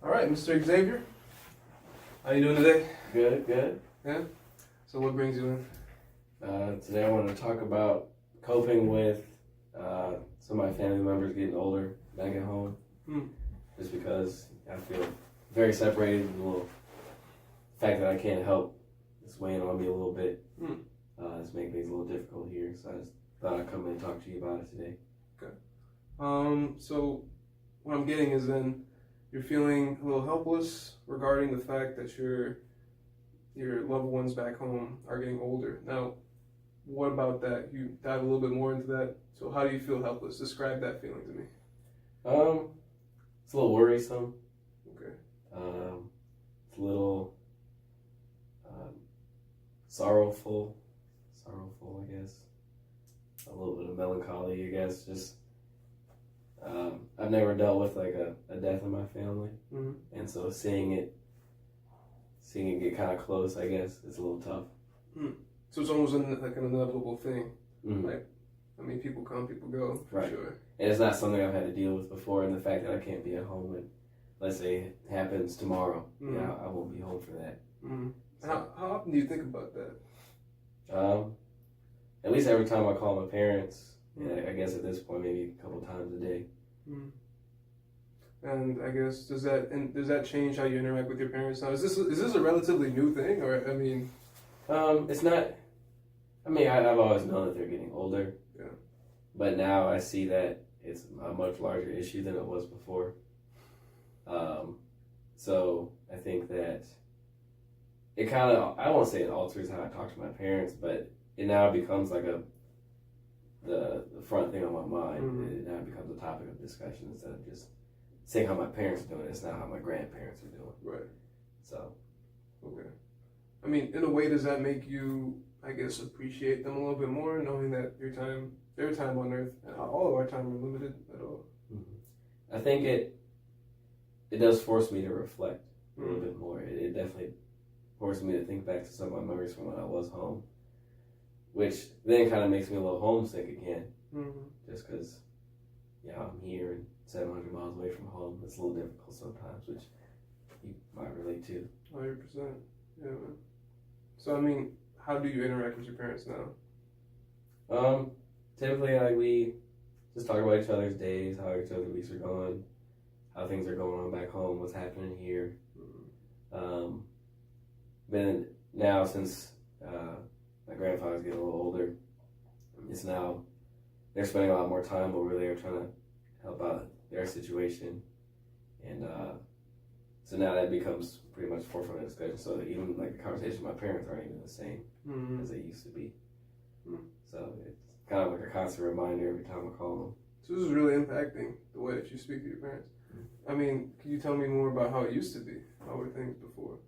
All right, Mr. Xavier. How you doing today? Good. Yeah? So what brings you in? Today I want to talk about coping with some of my family members getting older back at home. Just because I feel very separated, and the fact that I can't help is weighing on me a little bit. It's making things a little difficult here, so I just thought I'd come in and talk to you about it today. Okay. So what I'm getting is then you're feeling a little helpless regarding the fact that your loved ones back home are getting older. Now, what about that? You dive a little bit more into that. So how do you feel helpless? Describe that feeling to me. It's a little worrisome. Okay. It's a little sorrowful, I guess. A little bit of melancholy, I guess. Just I've never dealt with like a death in my family, and so seeing it get kind of close, I guess, it's a little tough. So it's almost like an inevitable thing. Like, I mean, people come, people go, for right. Sure. And it's not something I've had to deal with before, and the fact that I can't be at home and, let's say, it happens tomorrow, I won't be home for that. So. How often do you think about that? At least every time I call my parents, and I guess at this point maybe a couple times a day. And I guess does that change how you interact with your parents now? Is this a relatively new thing, or I mean? It's not. I mean, I've always known that they're getting older. Yeah. But now I see that it's a much larger issue than it was before. So I think that it kind of, I won't say it alters how I talk to my parents, but it now becomes like the front thing on my mind. It now becomes a topic of discussion instead of just saying how my parents are doing. It's now how my grandparents are doing. Right. So. Okay. I mean, in a way, does that make you, I guess, appreciate them a little bit more, knowing that their time on Earth, and all of our time are limited at all? I think it does force me to reflect a little bit more. It definitely forced me to think back to some of my memories from when I was home, which then kind of makes me a little homesick again, just because, I'm here and 700 miles away from home. It's a little difficult sometimes, which you might relate to. 100%. Yeah, man. So, I mean, how do you interact with your parents now? Typically, we just talk about each other's days, how each other's weeks are going, how things are going on back home, what's happening here. But now, since my grandfather's getting a little older, it's now they're spending a lot more time over there trying to help out their situation, and so now that becomes pretty much forefront of discussion. So even like the conversations with my parents aren't even the same as they used to be. So it's kind of like a constant reminder every time I call them. So this is really impacting the way that you speak to your parents. I mean, can you tell me more about how it used to be? How were things before?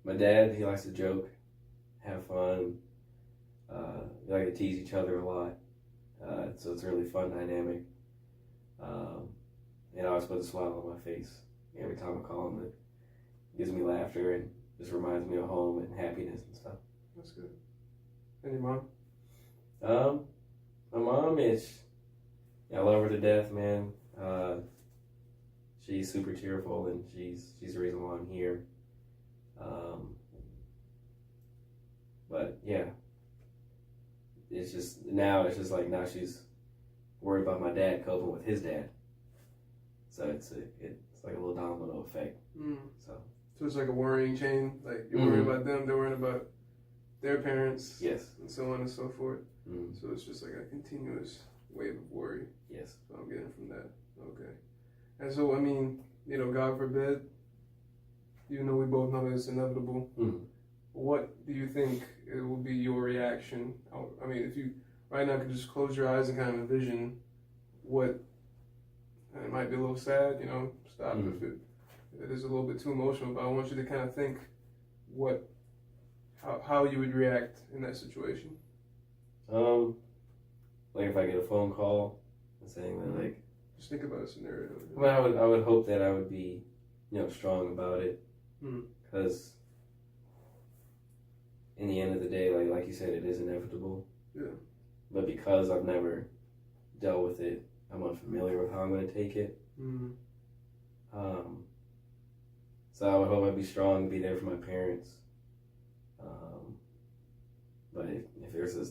My dad, he likes to joke, have fun. They like to tease each other a lot. So it's a really fun dynamic. And I always put a smile on my face every time I call him. It gives me laughter and just reminds me of home and happiness and stuff. That's good. And your mom? My mom is, I love her to death, man. She's super cheerful, and she's the reason why I'm here. But yeah, it's just now she's worried about my dad coping with his dad. So it's like a little domino effect. So it's like a worrying chain. Like you're worried about them, they're worried about their parents. Yes. And so on and so forth. So it's just like a continuous wave of worry. Yes. So I'm getting from that. Okay. And so, I mean, God forbid, we both know it's inevitable. What do you think it will be your reaction? I mean, if you right now could just close your eyes and kind of envision what, and it might be a little sad, stop if it is a little bit too emotional, but I want you to kind of think how you would react in that situation. Like if I get a phone call and saying that, like, just think about a scenario. I mean, I would hope that I would be, strong about it, because in the end of the day, like you said, it is inevitable. Yeah. But because I've never dealt with it, I'm unfamiliar with how I'm going to take it. So I would hope I'd be strong, be there for my parents. But if there's a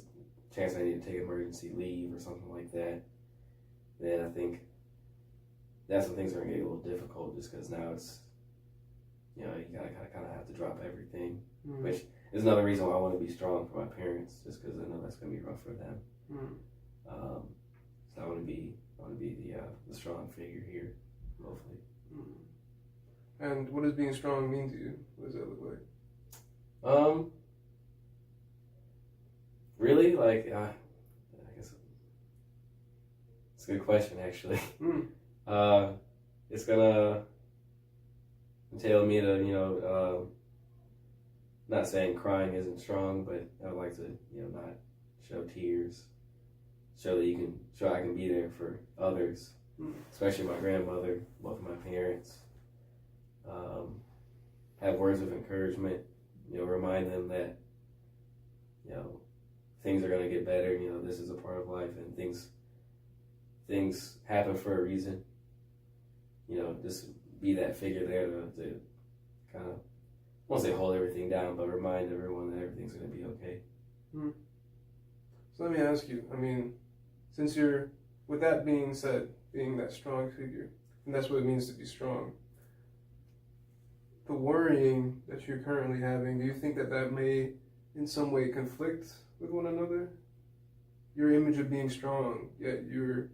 chance I need to take emergency leave or something like that, then I think that's when things are going to get a little difficult, just because now it's, you gotta kind of have to drop everything, which is another reason why I want to be strong for my parents, just because I know that's going to be rough for them. So I want to be the strong figure here, hopefully. And what does being strong mean to you? What does that look like? Really, like, I guess it's a good question, actually. It's gonna entail me to, not saying crying isn't strong, but I would like to, not show tears, show I can be there for others, especially my grandmother, both of my parents. Have words of encouragement, remind them that, things are going to get better. This is a part of life, and things happen for a reason. Just be that figure there to kind of, I won't say hold everything down, but remind everyone that everything's going to be okay. So let me ask you, since with that being said, being that strong figure, and that's what it means to be strong, the worrying that you're currently having, do you think that may in some way conflict with one another? Your image of being strong, yet you're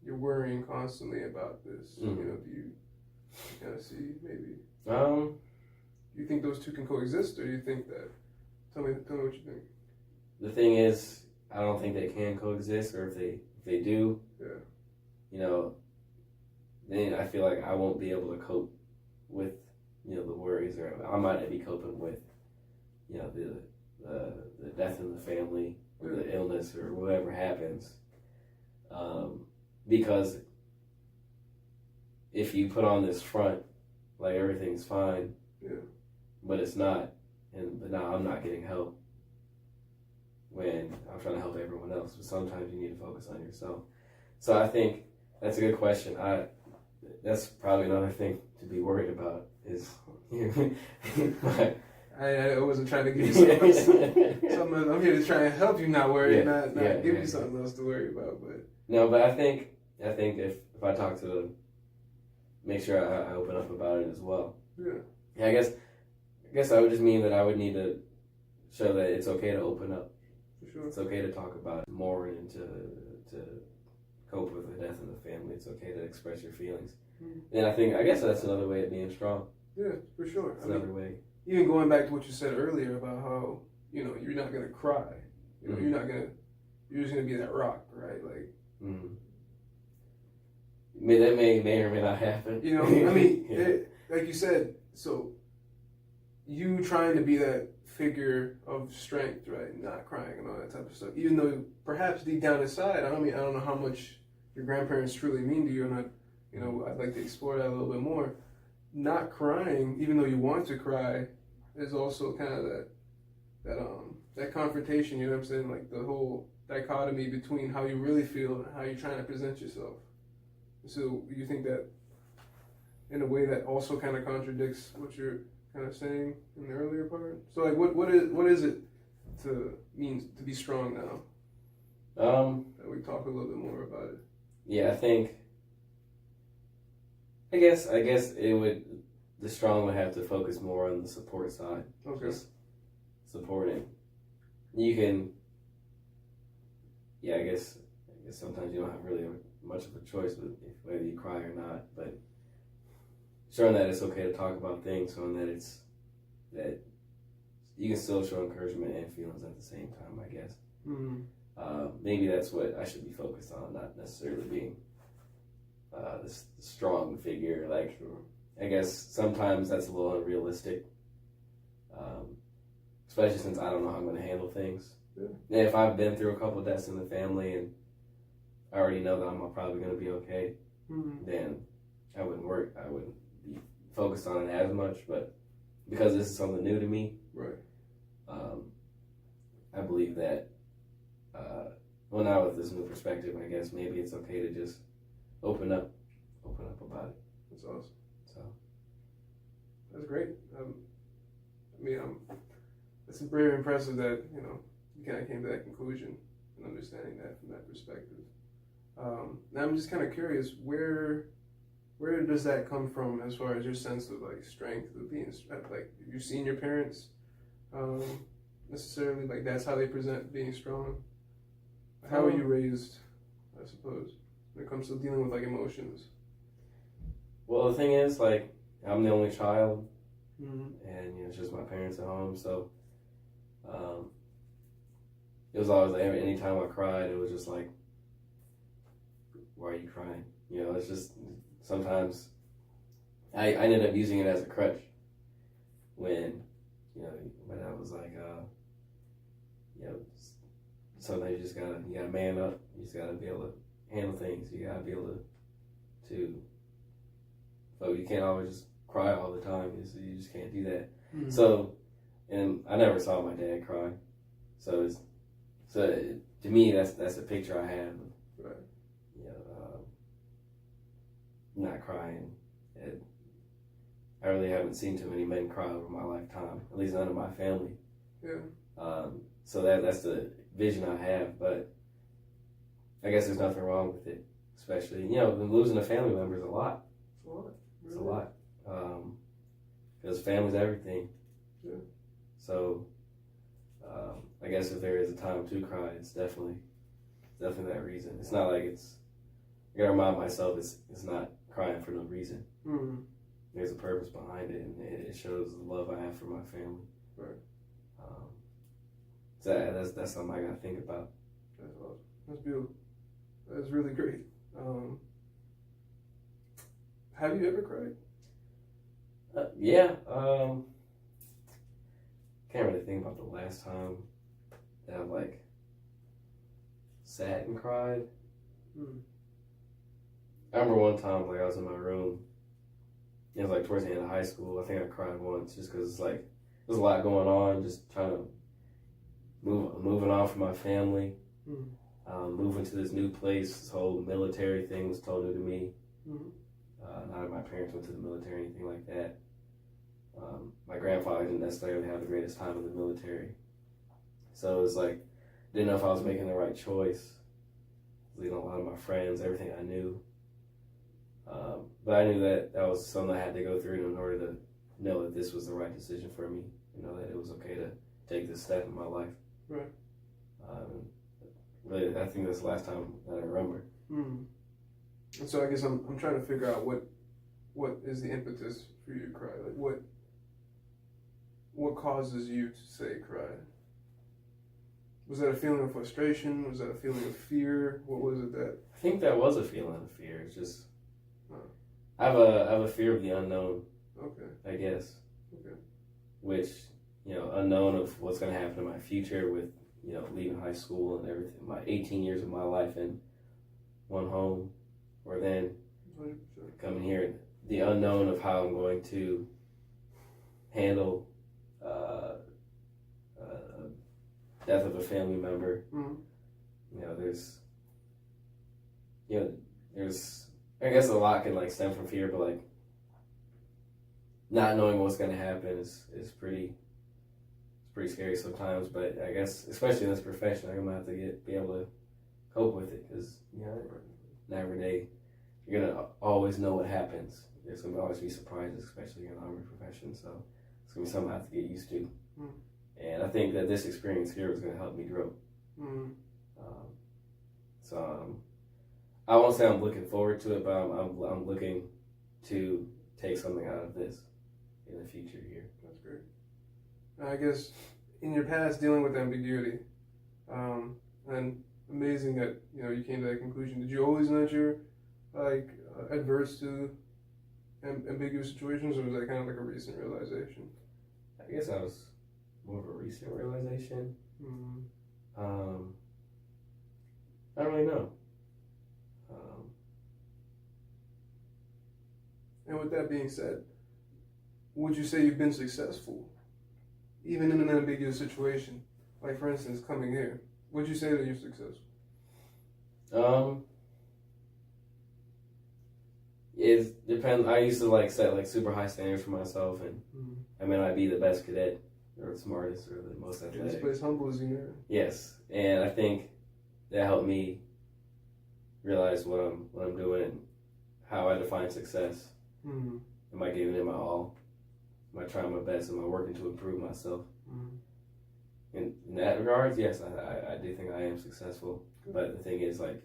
worrying constantly about this. Do you kind of see maybe? Do you think those two can coexist, or do you think that? Tell me what you think. The thing is, I don't think they can coexist, or if they do, then I feel like I won't be able to cope with the worries, or I might not be coping with the death in the family, or the illness, or whatever happens, because if you put on this front like everything's fine, but it's not, but now I'm not getting help when I'm trying to help everyone else. But sometimes you need to focus on yourself. So I think that's a good question. That's probably another thing to be worried about is. I wasn't trying to give you something. I'm here to try and help you not worry, not give you something else to worry about. But no, but I think if I talk to them, make sure I open up about it as well. Yeah, I guess I would just mean that I would need to show that it's okay to open up. For sure. It's okay to talk about it more and to cope with the death in the family. It's okay to express your feelings. And I guess that's another way of being strong. Yeah, for sure. It's another way. Even going back to what you said earlier about how, you're not going to cry. You're just going to be that rock, right? Like, that may or may not happen. Like you said, so you trying to be that figure of strength, right? Not crying and all that type of stuff. Even though perhaps deep down inside, I don't know how much your grandparents truly mean to you, and I'd like to explore that a little bit more. Not crying, even though you want to cry, is also kind of that confrontation. You know what I'm saying? Like the whole dichotomy between how you really feel and how you're trying to present yourself. So you think that, in a way, that also kind of contradicts what you're kind of saying in the earlier part? So like, what is it to be strong now? That we talk a little bit more about it. Yeah, I guess the strong would have to focus more on the support side. Okay. Just supporting. You can, I guess sometimes you don't have really much of a choice with whether you cry or not, but showing that it's okay to talk about things, showing that you can still show encouragement and feelings at the same time, I guess. Maybe that's what I should be focused on, not necessarily being this strong figure. Like, I guess sometimes that's a little unrealistic, especially since I don't know how I'm going to handle things. And if I've been through a couple deaths in the family and I already know that I'm probably going to be okay, then I wouldn't be focused on it as much. But because this is something new to me, right? I believe that, now with this new perspective, I guess maybe it's okay to just open up about it. That's awesome. That's great. I mean, it's very impressive that you kind of came to that conclusion and understanding that from that perspective. Now I'm just kind of curious, where does that come from as far as your sense of like strength of being like have you seen your parents necessarily like that's how they present being strong? How are you raised, I suppose, when it comes to dealing with like emotions? Well, the thing is, like, I'm the only child, Mm-hmm. and it's just my parents at home, so it was always like any time I cried, it was just like, why are you crying? It's just sometimes I ended up using it as a crutch when I was like, sometimes you gotta man up. You just gotta be able to handle things. You gotta be able to so you can't always just cry all the time. You just can't do that. Mm-hmm. So, and I never saw my dad cry. So to me, that's a picture I have of, right. Not crying. I really haven't seen too many men cry over my lifetime. At least none of my family. Yeah. So that's the vision I have. But I guess there's nothing wrong with it. Especially, losing a family member is a lot. It's a lot. Really? It's a lot. Because family's everything. Yeah. So, I guess if there is a time to cry, it's definitely that reason. It's not like I gotta remind myself it's not crying for no reason. Mm-hmm. There's a purpose behind it, and it shows the love I have for my family. Right. So that's something I gotta think about. That's awesome. That's beautiful. That's really great. Have you ever cried? Yeah. Can't really think about the last time that I like sat and cried. I remember one time, like, I was in my room. It was like towards the end of high school. I think I cried once just because like there's a lot going on. Just trying to moving on from my family, moving to this new place. This whole military thing was told new to me. Not that my parents went to the military or anything like that. My grandfather didn't necessarily have the greatest time in the military, so it was like didn't know if I was making the right choice. Leaving a lot of my friends, everything I knew. But I knew that was something I had to go through in order to know that this was the right decision for me. That it was okay to take this step in my life. Right. Really, I think that's the last time that I remember. And so I guess I'm trying to figure out what is the impetus for you to cry? Like what causes you to say cry? Was that a feeling of frustration? Was that a feeling of fear? What was it that? I think that was a feeling of fear. It's just I have a fear of the unknown. Okay. I guess. Okay. Which unknown of what's going to happen in my future with leaving high school and everything. My 18 years of my life in one home, or then 100%. Coming here, the unknown of how I'm going to handle death of a family member. There's I guess a lot can like stem from fear, but like not knowing what's going to happen is pretty scary sometimes. But I guess especially in this profession, I'm gonna have to be able to cope with it because not every day you're gonna always know what happens. There's gonna always be surprises, especially in the army profession. So it's gonna be something I have to get used to. And I think that this experience here is gonna help me grow. I won't say I'm looking forward to it, but I'm looking to take something out of this in the future here. That's great. I guess in your past dealing with ambiguity, and amazing that you came to that conclusion. Did you always know that you're adverse to ambiguous situations, or was that kind of like a recent realization? I guess that was more of a recent realization. I don't really know. And with that being said, would you say you've been successful, even in an ambiguous situation? Like, for instance, coming here, would you say that you're successful? It depends. I used to like set like super high standards for myself, and I may not be the best cadet or the smartest or the most athletic. This place humbles you, man. Yes, and I think that helped me realize what I'm doing and how I define success. Am I giving it my all? Am I trying my best? Am I working to improve myself? In that regards, yes, I do think I am successful. But the thing is, like,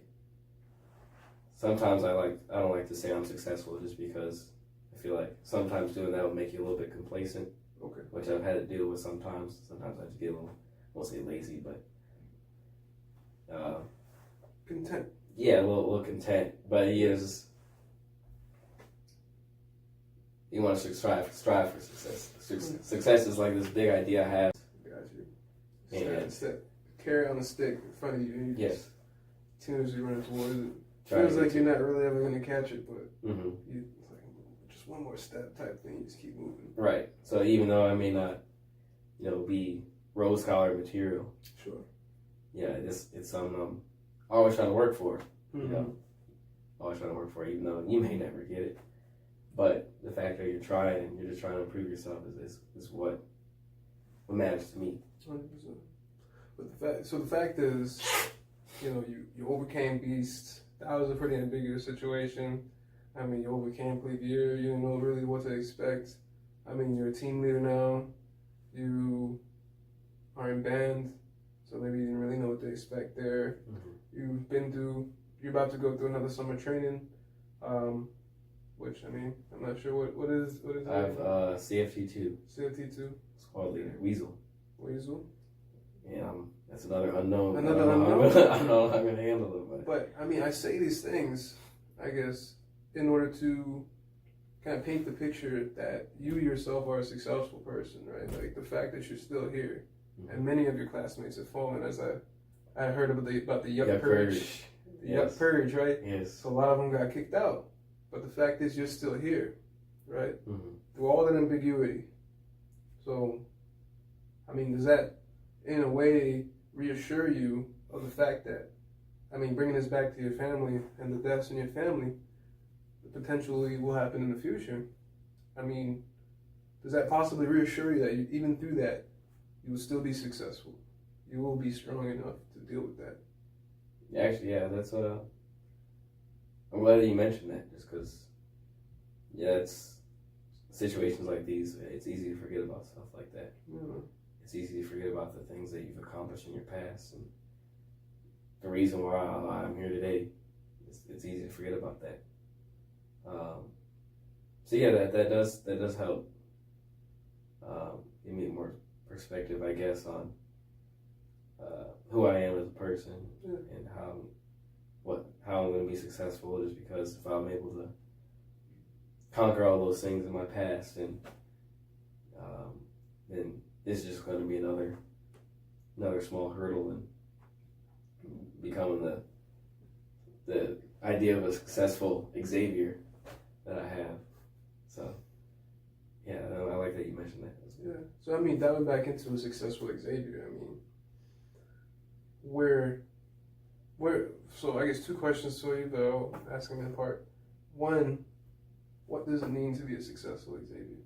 sometimes I don't like to say I'm successful just because I feel like sometimes doing that will make you a little bit complacent. Okay. Which I've had to deal with sometimes. Sometimes I just get a little, I won't say lazy, but content. Yeah, a little content. But you want to strive for success. Success is like this big idea I have. Got you. And carry on a stick in front of you. And you yes. Continuously running towards it. Feels like you're not really ever going to catch it, but it's like just one more step type thing. You just keep moving. Right. So even though I may not, be rose-colored material. Sure. Yeah, it's something I'm always trying to work for. Always trying to work for, even though you may never get it. But the fact that you're trying and you're just trying to improve yourself is what matters to me. 100%. But the fact is, you overcame beasts. That was a pretty ambiguous situation. I mean, you overcame Clevier. You didn't know really what to expect. I mean, you're a team leader now. You are in band, so maybe you didn't really know what to expect there. You're about to go through another summer training, which, I mean, I'm not sure what is I have CFT2. CFT2? Squad leader. Weasel. Yeah, that's another unknown. Another unknown. unknown? I don't know how I'm going to handle it. But, I mean, I say these things, I guess, in order to kind of paint the picture that you yourself are a successful person, right? Like, the fact that you're still here, and many of your classmates have fallen, as I heard about the Yup Purge. The Yup Purge, right? Yes. So a lot of them got kicked out. But the fact is you're still here, right? Through all that ambiguity. So, I mean, does that, in a way, reassure you of the fact that, I mean, bringing this back to your family and the deaths in your family, potentially will happen in the future? I mean, does that possibly reassure you that even through that, you will still be successful? You will be strong enough to deal with that? Actually, yeah, that's I'm glad that you mentioned that, just because, it's situations like these, it's easy to forget about stuff like that. It's easy to forget about the things that you've accomplished in your past, and the reason why I'm here today. It's easy to forget about that. So yeah, that does help give me more perspective, I guess, on who I am as a person and how I'm going to be successful. Just because if I'm able to conquer all those things in my past, and then it's just going to be another small hurdle in becoming the idea of a successful Xavier that I have. So yeah, I like that you mentioned that. Yeah. So I mean, diving back into a successful Xavier, I mean, where so I guess two questions to you, but I'll ask them in part. One, what does it mean to be a successful Xavier?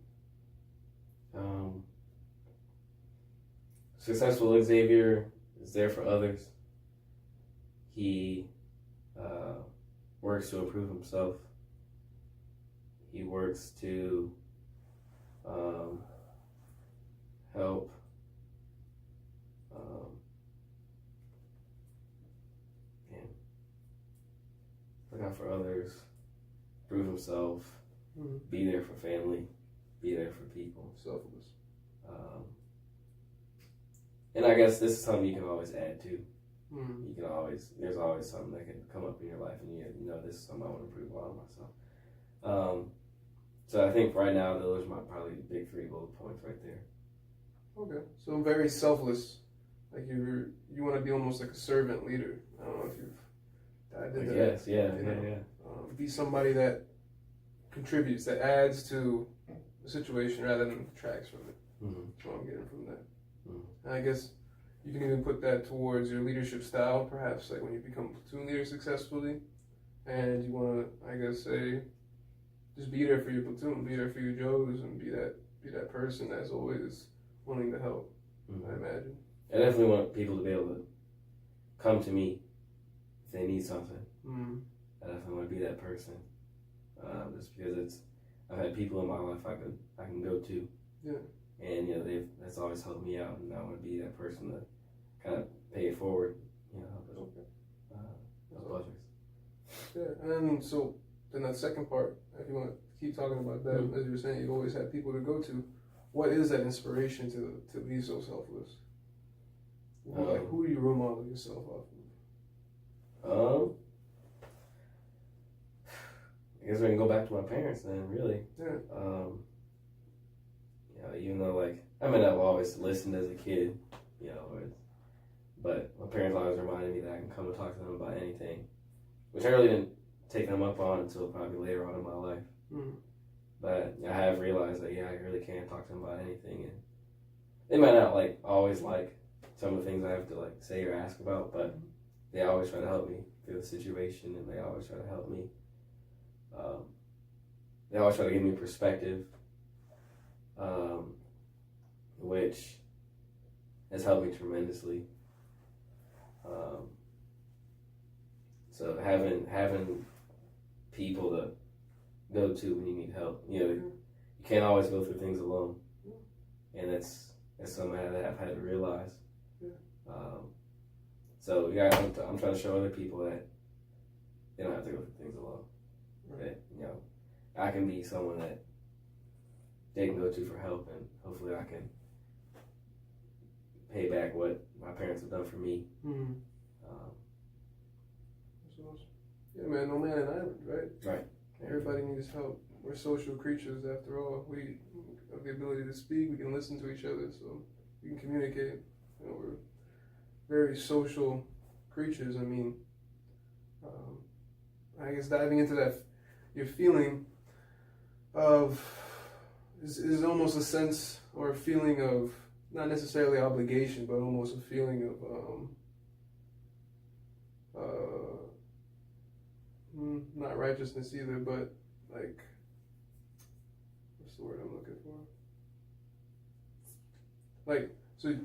Successful Xavier is there for others. He works to improve himself. He works to help look out for others, prove himself, be there for family, be there for people. Selfless. And I guess this is something you can always add to. You can there's always something that can come up in your life, and you know this is something I want to improve on myself. So I think right now those are probably the big 3 bullet points right there. Okay, so very selfless. Like you want to be almost like a servant leader. I don't know if you've did that. Yes, yeah. Be somebody that contributes, that adds to the situation rather than detracts from it. That's what I'm getting from that. And I guess you can even put that towards your leadership style, perhaps, like when you become a platoon leader successfully, and you want to, I guess, say, just be there for your platoon, be there for your Joes, and be that person that's always wanting to help. I imagine. I definitely want people to be able to come to me if they need something. I definitely want to be that person. Just because I've had people in my life I can go to. Yeah. And that's always helped me out, and I want to be that person to kind of pay it forward. Help others. Yeah, and so then that second part, if you want to keep talking about that, as you were saying, you've always had people to go to. What is that inspiration to be so selfless? Like, who do you role model yourself off of? I guess we can go back to my parents then, really. Yeah. Even though, I've always listened as a kid, but my parents always reminded me that I can come and talk to them about anything, which I really didn't take them up on until probably later on in my life. But I have realized that, I really can talk to them about anything, and they might not always like some of the things I have to say or ask about, but they always try to help me through the situation, and they always try to help me. They always try to give me perspective, which has helped me tremendously. So having people to go to when you need help, you can't always go through things alone, and that's something I've had to realize. So I'm trying to show other people that they don't have to go through things alone. That I can be someone that they can go to for help, and hopefully I can pay back what my parents have done for me. That's awesome. Yeah, man, no man an island, right? Right. Everybody needs help. We're social creatures after all. We have the ability to speak, we can listen to each other, so we can communicate. We're very social creatures. I mean, I guess diving into that, your feeling of is almost a sense or a feeling of not necessarily obligation, but almost a feeling of not righteousness either, but what's the word I'm looking for? So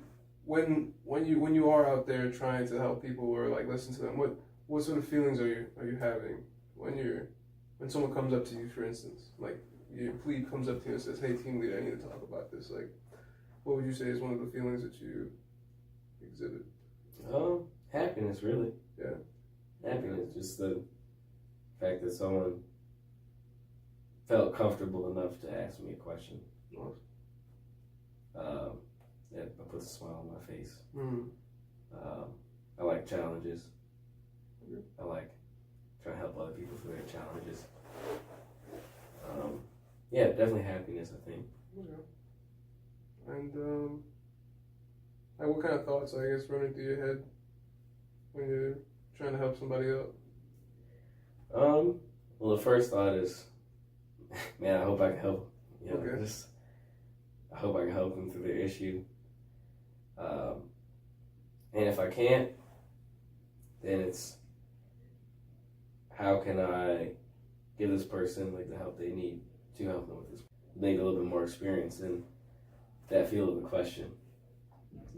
when you are out there trying to help people or listen to them, what sort of feelings are you having when someone comes up to you, for instance, your plebe comes up to you and says, "Hey, team leader, I need to talk about this." What would you say is one of the feelings that you exhibit? Happiness, really. Yeah. Happiness, just the fact that someone felt comfortable enough to ask me a question. Awesome. That puts a smile on my face. I like challenges. I like trying to help other people through their challenges. Definitely happiness, I think. Okay. And what kind of thoughts, I guess, running through your head when you're trying to help somebody out? Well, the first thought is, man, I hope I can help. Okay. I hope I can help them through their issue. And if I can't, then it's how can I give this person the help they need to help them with this. They need a little bit more experience in that field of the question,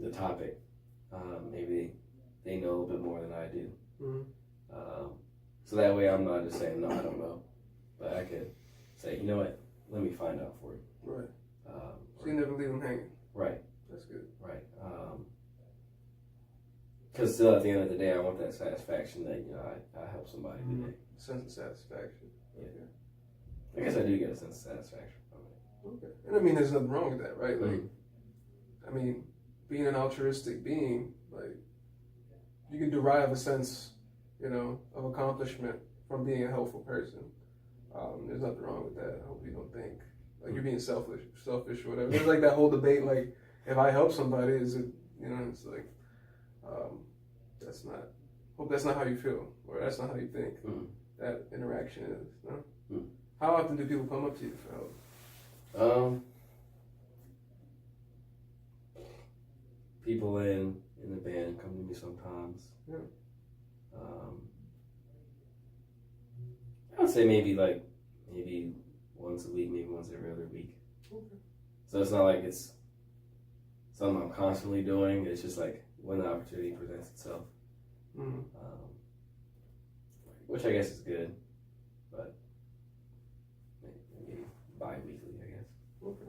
the topic. Maybe they know a little bit more than I do. So that way I'm not just saying, no, I don't know. But I could say, you know what, let me find out for you. Right. So you never leave them hanging. Right. That's good. Right. Because still at the end of the day, I want that satisfaction that, I helped somebody today. Sense of satisfaction. Yeah. Okay. I guess I do get a sense of satisfaction from it. Okay. And I mean, there's nothing wrong with that, right? I mean, being an altruistic being, you can derive a sense, of accomplishment from being a helpful person. There's nothing wrong with that. I hope you don't think you're being selfish or whatever. There's that whole debate, if I help somebody, is it, it's that's not, hope that's not how you feel, or that's not how you think that interaction is, no? How often do people come up to you for help? People in the band come to me sometimes. Yeah. I would say maybe once a week, maybe once every other week. Okay. So it's not like it's something I'm constantly doing. It's just like when the opportunity presents itself. Mm-hmm. Which I guess is good, but maybe bi-weekly, I guess. Okay.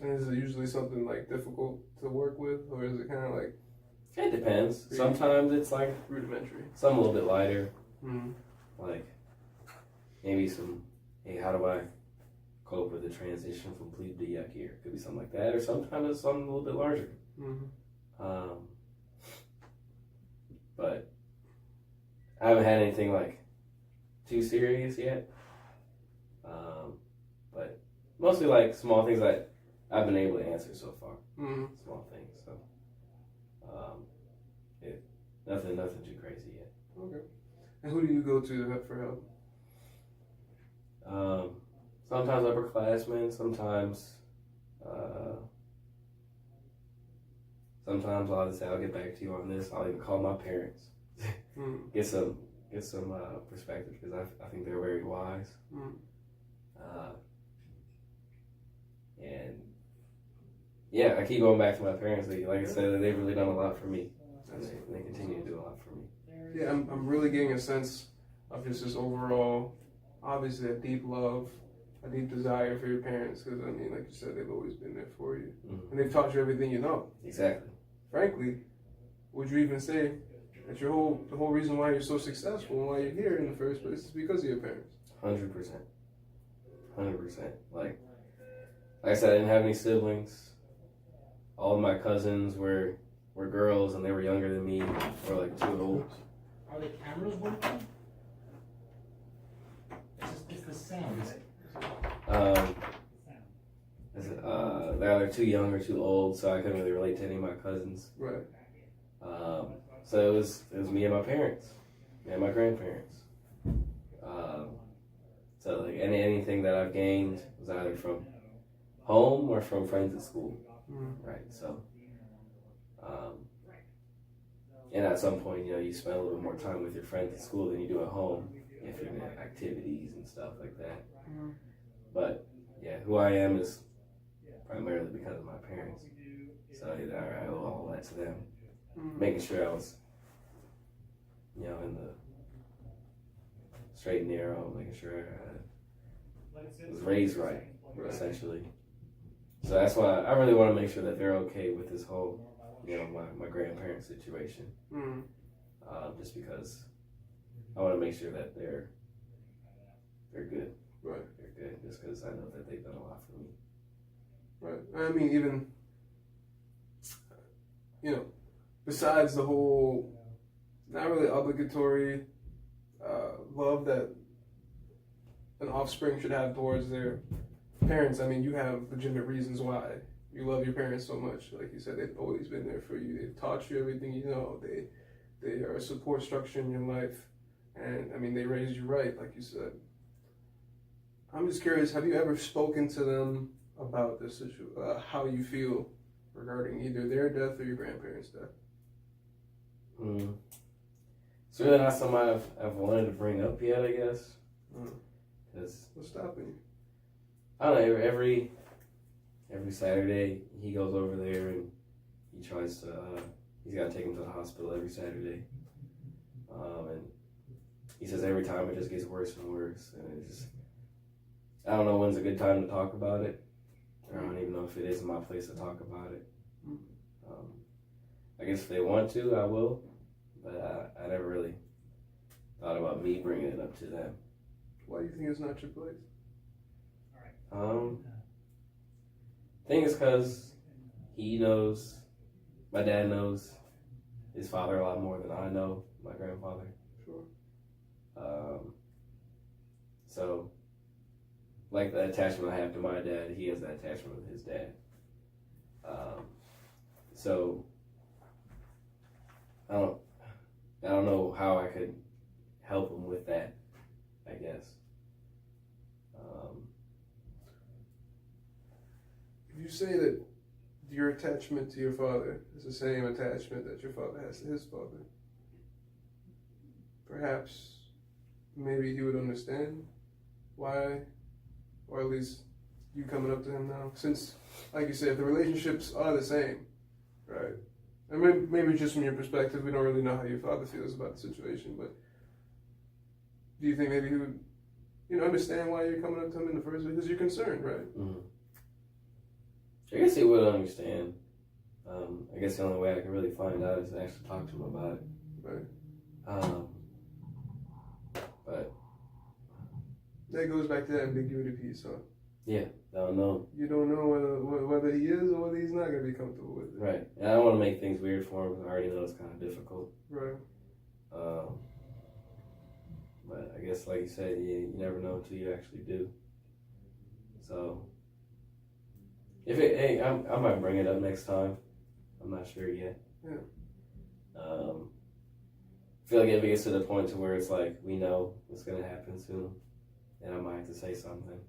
And is it usually something like difficult to work with, or is it kind of like? It depends. Sometimes it's like rudimentary. Some a little bit lighter. Mm-hmm. Like maybe some, hey, how do I cope with the transition from plebe to yuck year? Could be something like that, or sometimes it's something a little bit larger. Mm-hmm. But I haven't had anything like too serious yet. But mostly like small things that I've been able to answer so far. Mm-hmm. Small things, so nothing too crazy yet. Okay. And who do you go to for help? Sometimes upperclassmen, sometimes I'll just say I'll get back to you on this. I'll even call my parents, get some perspective, because I think they're very wise. And yeah, I keep going back to my parents. Like I said, they've really done a lot for me, and they continue to do a lot for me. Yeah, I'm really getting a sense of just this overall, obviously a deep love, a deep desire for your parents, because I mean, like you said, they've always been there for you, and they've taught you everything you know. Exactly. Frankly, would you even say that the whole reason why you're so successful and why you're here in the first place is because of your parents? 100%. Like I said, I didn't have any siblings. All of my cousins were girls, and they were younger than me, or like 2 old. Are the cameras working? It's the sound. They're either too young or too old, so I couldn't really relate to any of my cousins. Right. So it was me and my parents, and my grandparents. So like anything that I've gained was either from home or from friends at school. Right. So, and at some point, you spend a little bit more time with your friends at school than you do at home if you're in activities and stuff like that. But yeah, who I am is primarily because of my parents. So I owe all that to them. Making sure I was, in the straight and narrow, making sure I was raised right, essentially. So that's why I really want to make sure that they're okay with this whole, my grandparents situation. Just because I want to make sure that they're good. Right. They're good, just because I know that they've done a lot for me. Right. I mean, even, besides the whole, not really obligatory love that an offspring should have towards their parents, I mean, you have legitimate reasons why you love your parents so much. Like you said, they've always been there for you. They've taught you everything you know. They are a support structure in your life. And, I mean, they raised you right, like you said. I'm just curious, have you ever spoken to them about this issue, how you feel regarding either their death or your grandparents' death? It's really not something I've wanted to bring up yet, I guess. Cause what's stopping you? I don't know, every Saturday he goes over there and he tries to, he's got to take him to the hospital every Saturday. And he says every time it just gets worse and worse. And it's just, I don't know when's a good time to talk about it. I don't even know if it is my place to talk about it. I guess if they want to, I will. But I never really thought about me bringing it up to them. Why do you think it's not your place? Thing is because he knows, my dad knows his father a lot more than I know my grandfather. Sure. So, like the attachment I have to my dad, he has that attachment with his dad. So, I don't know how I could help him with that, I guess. You say that your attachment to your father is the same attachment that your father has to his father. Perhaps, maybe he would understand why or at least you coming up to him now? Since, like you said, the relationships are the same, right? And maybe just from your perspective, we don't really know how your father feels about the situation, but do you think maybe he would, understand why you're coming up to him in the first place? Because you're concerned, right? Mm-hmm. I guess he would understand. I guess the only way I can really find out is to actually talk to him about it. Right. But that goes back to that ambiguity piece, huh? Yeah, I don't know. You don't know whether he is or whether he's not going to be comfortable with it. Right. And I don't want to make things weird for him because I already know it's kind of difficult. Right. But I guess, like you said, you never know until you actually do. So, I might bring it up next time. I'm not sure yet. Yeah. I feel like if it gets to the point to where it's like we know it's gonna happen soon, then I might have to say something.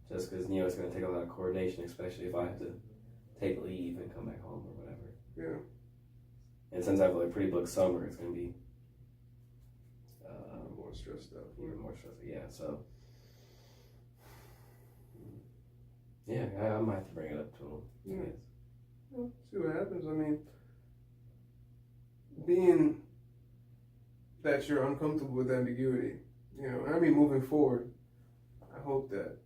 Just because it's gonna take a lot of coordination, especially if I have to take leave and come back home or whatever. Yeah. And since I have a pretty booked summer, it's gonna be more stressed out. Even more stressful. Yeah. So. Yeah, I might have to bring it up to him. Yeah. Well, see what happens. I mean, being that you're uncomfortable with ambiguity, moving forward, I hope that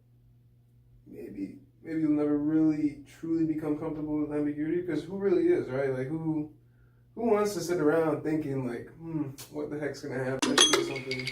maybe you'll never really truly become comfortable with ambiguity, because who really is, right? Like who wants to sit around thinking like, what the heck's gonna happen? Let's do something